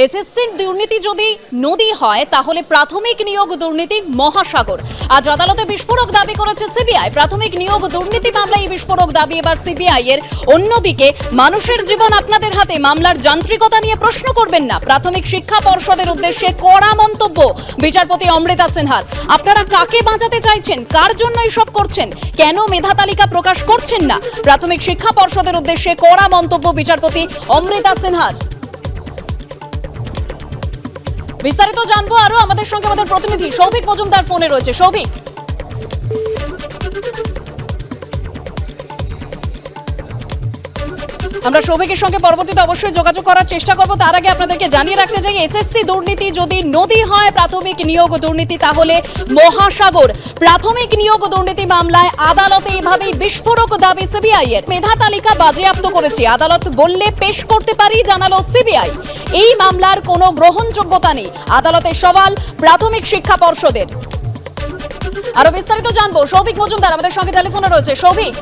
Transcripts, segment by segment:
এসএসসির দুর্নীতি যদি নদী হয় তাহলে প্রাথমিক নিয়োগ দুর্নীতি মহাসাগর। আজ আদালতে বিস্ফোরক দাবি করেছে সিবিআই। প্রাথমিক নিয়োগ দুর্নীতি মামলায় এই বিস্ফোরক দাবি এবার সিবিআই এর। অন্যদিকে মানুষের জীবন আপনাদের হাতে, মামলার যান্ত্রিকতা নিয়ে প্রশ্ন করবেন না, প্রাথমিক শিক্ষা পর্ষদের উদ্দেশ্যে কড়া মন্তব্য বিচারপতি অমৃতা সিনহার। আপনারা কাকে বাঁচাতে চাইছেন, কার জন্য এসব করছেন, কেন মেধা তালিকা প্রকাশ করছেন না? প্রাথমিক শিক্ষা পর্ষদের উদ্দেশ্যে কড়া মন্তব্য বিচারপতি অমৃতা সিনহার। বিস্তারিত জানবো আরো, আমাদের সঙ্গে আমাদের প্রতিনিধি সৌভিক মজুমদার ফোনে রয়েছে। সৌভিক, আমরা সৌভিকের সঙ্গে পরবর্তীতে অবশ্যই যোগাযোগ করার চেষ্টা করব। তার আগে আপনাদেরকে জানিয়ে রাখতে চাই, এসএসসি দুর্নীতি যদি নদী হয় প্রাথমিক নিয়োগ দুর্নীতি তাহলে মহাসাগর। প্রাথমিক নিয়োগ দুর্নীতি মামলায় আদালতে এভাবেই বিস্ফোরক দাবি সিবিআই এর। মেধা তালিকা বাজেয়াপ্ত করেছে আদালত বললে পেশ করতে পারি, জানালো সিবিআই। এই মামলার কোনো গ্রহণযোগ্যতা নেই, আদালতের সওয়াল প্রাথমিক শিক্ষা পর্ষদের। আরো বিস্তারিত জানবো, সৌভিক মজুমদার আমাদের সঙ্গে টেলিফোনে রয়েছে। সৌভিক,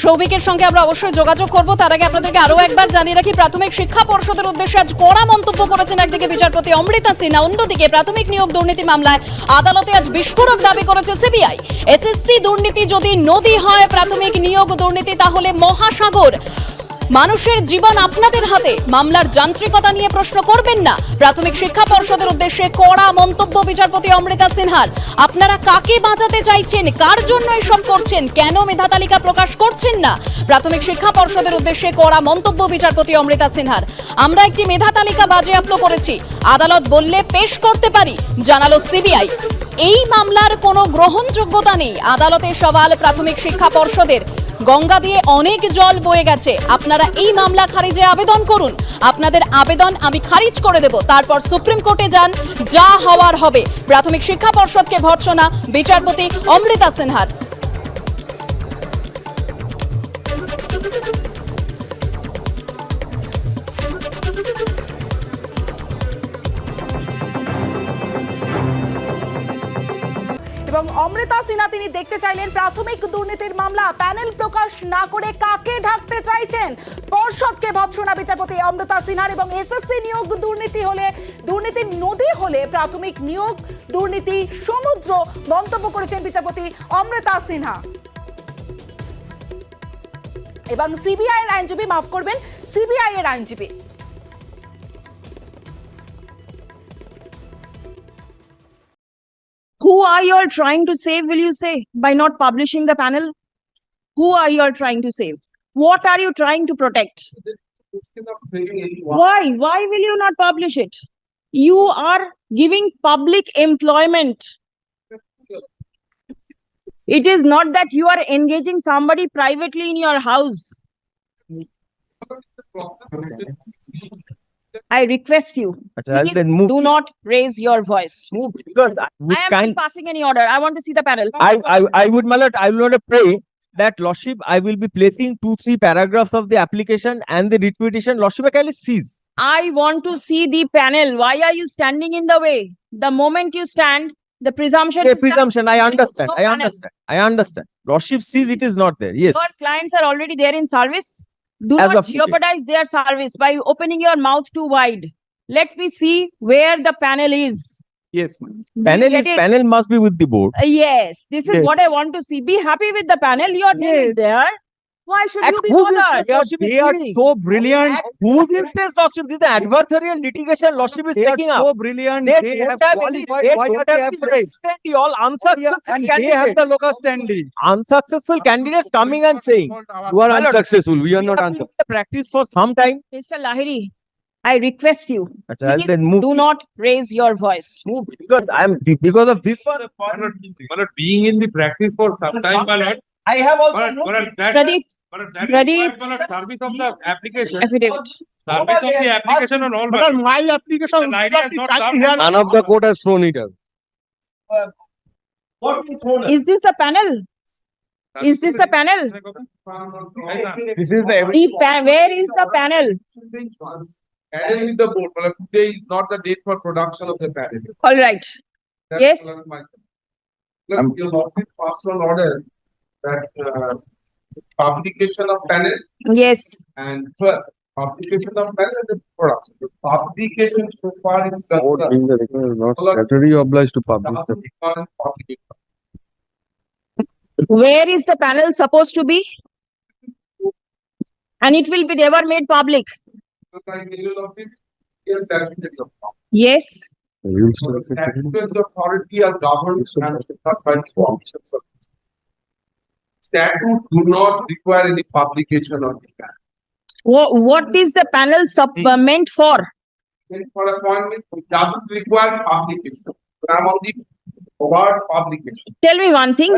সৌভিকের সঙ্গে আমরা অবশ্যই যোগাযোগ করব। তার আগে আপনাদেরকে আরো একবার জানিয়ে রাখি, প্রাথমিক শিক্ষা পর্ষদের উদ্দেশ্যে আজ কড়া মন্তব্য করেছেন একদিকে বিচারপতি অমৃতা সিনহা, অন্যদিকে প্রাথমিক নিয়োগ দুর্নীতি মামলায় আদালতে আজ বিস্ফোরক দাবি করেছে সিবিআই। এসএসসি দুর্নীতি যদি নদী হয় প্রাথমিক নিয়োগ দুর্নীতি তাহলে মহাসাগর। মানুষের জীবন আপনাদের হাতে, মামলার যান্ত্রিকতা নিয়ে প্রশ্ন করবেন না, প্রাথমিক শিক্ষা পর্ষদের উদ্দেশ্যে কড়া মন্তব্য বিচারপতি অমৃতা সিনহার। আপনারা কাকে বাঁচাতে চাইছেন, কার জন্য এসব করছেন, কেন মেধা তালিকা প্রকাশ করছেন না? প্রাথমিক শিক্ষা পর্ষদের উদ্দেশ্যে কড়া মন্তব্য বিচারপতি অমৃতা সিনহার। আমরা একটি মেধা তালিকা বাজেয়াপ্ত করেছি, আদালত বললে পেশ করতে পারি, জানালো সিবিআই। এই মামলার কোনো গ্রহণযোগ্যতা নেই, আদালতের সওয়াল প্রাথমিক শিক্ষা পর্ষদের। গঙ্গা দিয়ে অনেক জল বয়ে গেছে, আপনারা এই মামলা খারিজে আবেদন করুন, আপনাদের আবেদন আমি খারিজ করে দেব, তারপর সুপ্রিম কোর্টে যান, যা হওয়ার হবে। প্রাথমিক শিক্ষা পর্ষদকে ভর্ৎসনা বিচারপতি অমৃতা সিনহার। এবং অমৃতা সিনহা তিনি দেখতে চাইলেন প্রাথমিক দুর্নীতির মামলা প্যানেল প্রকাশ না করে কাকে ঢাকতে চাইছেন, পর্ষদকে ভর্ৎসনা বিচারপতি অমৃতা সিনহার। এবং এসএসসি নিয়োগ দুর্নীতি হলে, দুর্নীতির নদী হলে প্রাথমিক নিয়োগ দুর্নীতি সমুদ্র, মন্তব্য করেছেন বিচারপতি অমৃতা সিনহা। এবং সিবিআই এর আইনজীবী, মাফ করবেন, সিবিআই এর আইনজীবী Who are you all trying to save, will you say, by not publishing the panel? Who are you all trying to save? What are you trying to protect? Why? Why will you not publish it? You are giving public employment. It is not that you are engaging somebody privately in your house. I request you, please do not raise your voice. Move, because I am not passing any order. I want to see the panel. I would, my lord, I will not pray that lordship. I will be placing 2-3 paragraphs of the application and the writ petition. Lordship, I kindly cease. I want to see the panel. Why are you standing in the way? The moment you stand, the presumption. Okay, presumption. I understand. I understand. I understand. Lordship sees it is not there. Yes. Your clients are already there in service. Do As not of today. jeopardize their service by opening your mouth too wide. Let me see where the panel is. Yes, ma'am. Panel must be with the board. Yes, this is Yes. what I want to see. Be happy with the panel. Your name is there. Why should you be Whose bothered? instance, lordship, is They are taking? so brilliant. Whose instance, lordship? This is the adversarial litigation lordship is They taking are up. so brilliant. They They don't have have any, qualified. they Why don't don't they have have any the rights? extent all unsuccessful And they have the candidates. local standing. Unsuccessful candidates coming and saying, You are My lord, unsuccessful. We are not have been in the practice for some time. Mr. Lahiri, I request you, please Then move, do not raise your voice. move, because I am because of this one. But being in the practice for some time, my lord, I have also but that Pradeep, that Pradeep. is my lord, service of the application, affidavit. service of the application and all. But my application The idea is not starting done. here. none of the court has thrown it out. Is this the panel? Is this the panel? This is the Where is the panel? Panel is the board, but today is not the date for production of the panel. All right. That's Yes. what my son. Look, you lost it, passed on order that publication of panel Yes. and first publication of panel and the production. The publication so far is concerned. not statutory obliged to publish the doesn't require publication. Where is the panel supposed to be? And it will be never made public. Look, I tell you of it, yes, statutory of Yes. rules. So the statutory authority are governed and not by the officials. Statute do not require any publication of the panel. What is the panel meant for? Then for appointment, it doesn't require publication. But I'm on the word publication. Tell me one thing.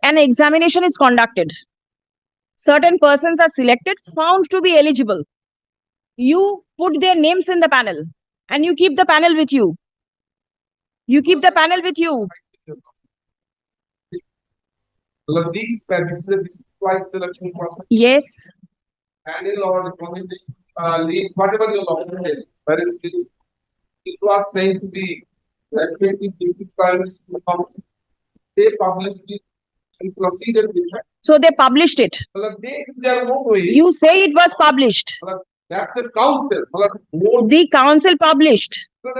An examination is conducted. Certain persons are selected, found to be eligible. You put their names in the panel and you keep the panel with you. You keep the panel with you. So these this is a twice selection process. Yes. Panel or recommendation list, whatever you log in, whether it is if you are saying to be respective district primaries, they published it and proceeded with that. So they published it. Well, they in their own way. You say it was published. That's the council. Well, more The council published. they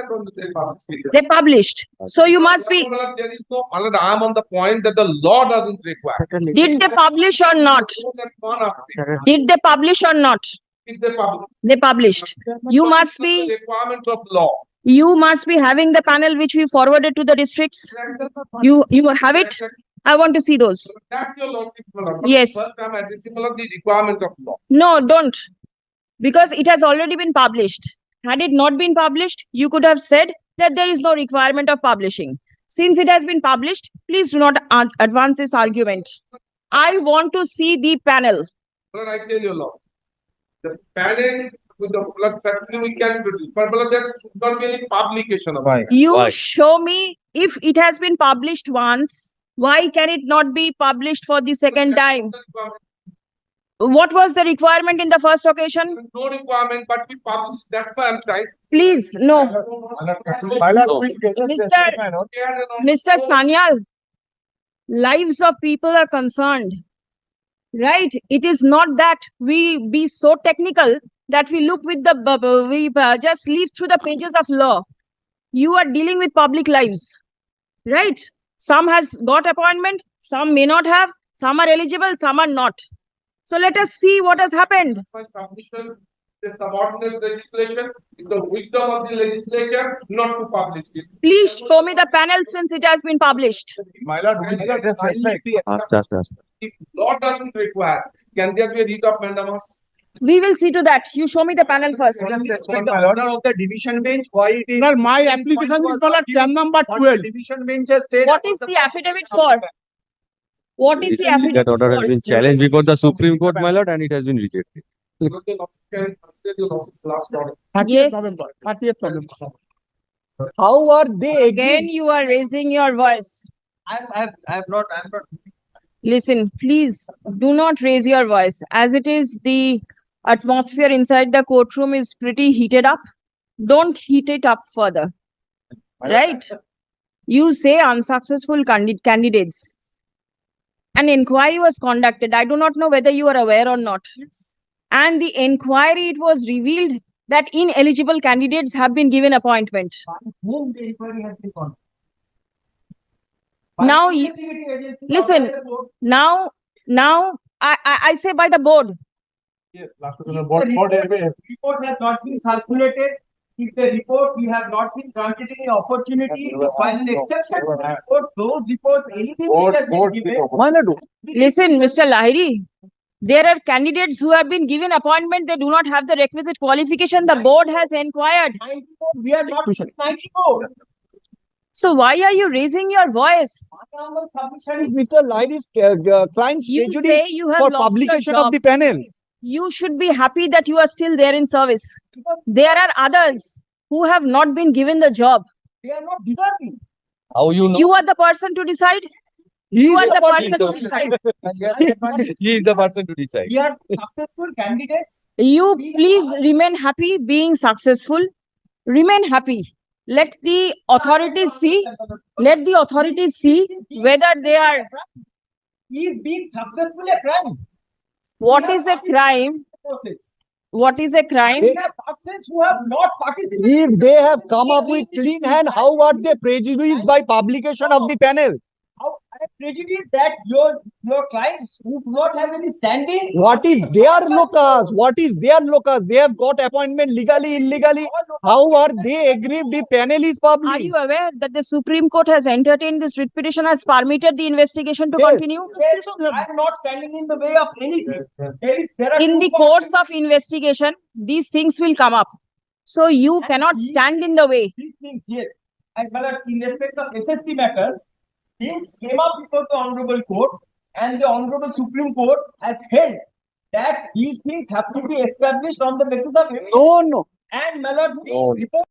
published it. They published. So you must be. Well, there is no. I'm on the point that the law doesn't require. Did they publish or not? That's one aspect. Did they publish or not? If they publish. They published. You So must it's be. the requirement of law. You must be having the panel which we forwarded to the districts. You have it? I want to see those. That's your lordship. Yes. First, I'm addressing the requirement of law. No, don't. Because it has already been published. Had it not been published, you could have said that there is no requirement of publishing. Since it has been published, please do not advance this argument. I want to see the panel. But I tell you, law. The panel with the blood certificate we can produce. But there should not be any publication of it. You Why? show me if it has been published once, why can it not be published for the second time? What was the requirement in the first occasion? No requirement, but we publish. That's why I'm trying. Please, no. Mr. Sanyal, lives of people are concerned, right? It is not that we be so technical that we look with the, we just leaf through the pages of law. You are dealing with public lives, right? Some has got appointment, some may not have, some are eligible, some are not. So let us see what has happened. My submission, the subordinate legislation is the wisdom of the legislature not to publish it. Please show me the panel since it has been published. If law doesn't require, can there be a writ of mandamus? We will see to that. You show me the panel first. The order of the division bench, why it is. Sir, my application is not SAM number 12. Division bench has said. What is the affidavit for? What is the affidavit That order has for? been challenged before the Supreme Court, my lord, and it has been rejected. Because the office can consider the office last order. 30th Yes. November. 30th November. How are they Again, you are raising your voice. I'm not. Listen, please do not raise your voice. As it is, the atmosphere inside the courtroom is pretty heated up. Don't heat it up further. Right? You say unsuccessful candidates. An inquiry was conducted. I do not know whether you are aware or not. And the inquiry, it was revealed that ineligible candidates have been given appointment. Whom the inquiry has been conducted? Now, listen, now I say by the board. Yes, last report has not been circulated. If the report, we have not been granted any opportunity to file an exception to the report, those reports, anything which has been given. Listen, Mr. Lahiri, there are candidates who have been given appointment. They do not have the requisite qualification. The board has inquired. 94, we are not 94. So why are you raising your voice? Honorable submission is Mr. Lahiri's client's You prejudice say you have for lost your publication job. of the panel. You should be happy that you are still there in service. There are others who have not been given the job. They are not deserving. How you know? You are the person to decide. You are the person to decide. He is the person to decide. We are successful candidates. You please remain happy being successful. Remain happy. Let the authorities see. Let the authorities see whether they are. Is being successful a crime? What is a crime? Process. What is a crime? They have persons who have not participated. If they have come up with clean hand, how are they prejudiced by publication of the panel? How prejudice that your clients who do not have any standing. What is their locus? What is their locus? They have got appointment legally, illegally. How are they aggrieved? The panel is Are public. you aware that the Supreme Court has entertained this writ petition, has permitted the investigation to Yes. continue? I am not standing in the way of anything. There are In two the parties. course of investigation, these things will come up. So you cannot stand in the way. These things, yes. And but in respect of SSC matters, things came up before the Honorable Court, and the Honorable Supreme Court has held that these things have to be established on the basis of evidence. No, no. And my lord, the No. report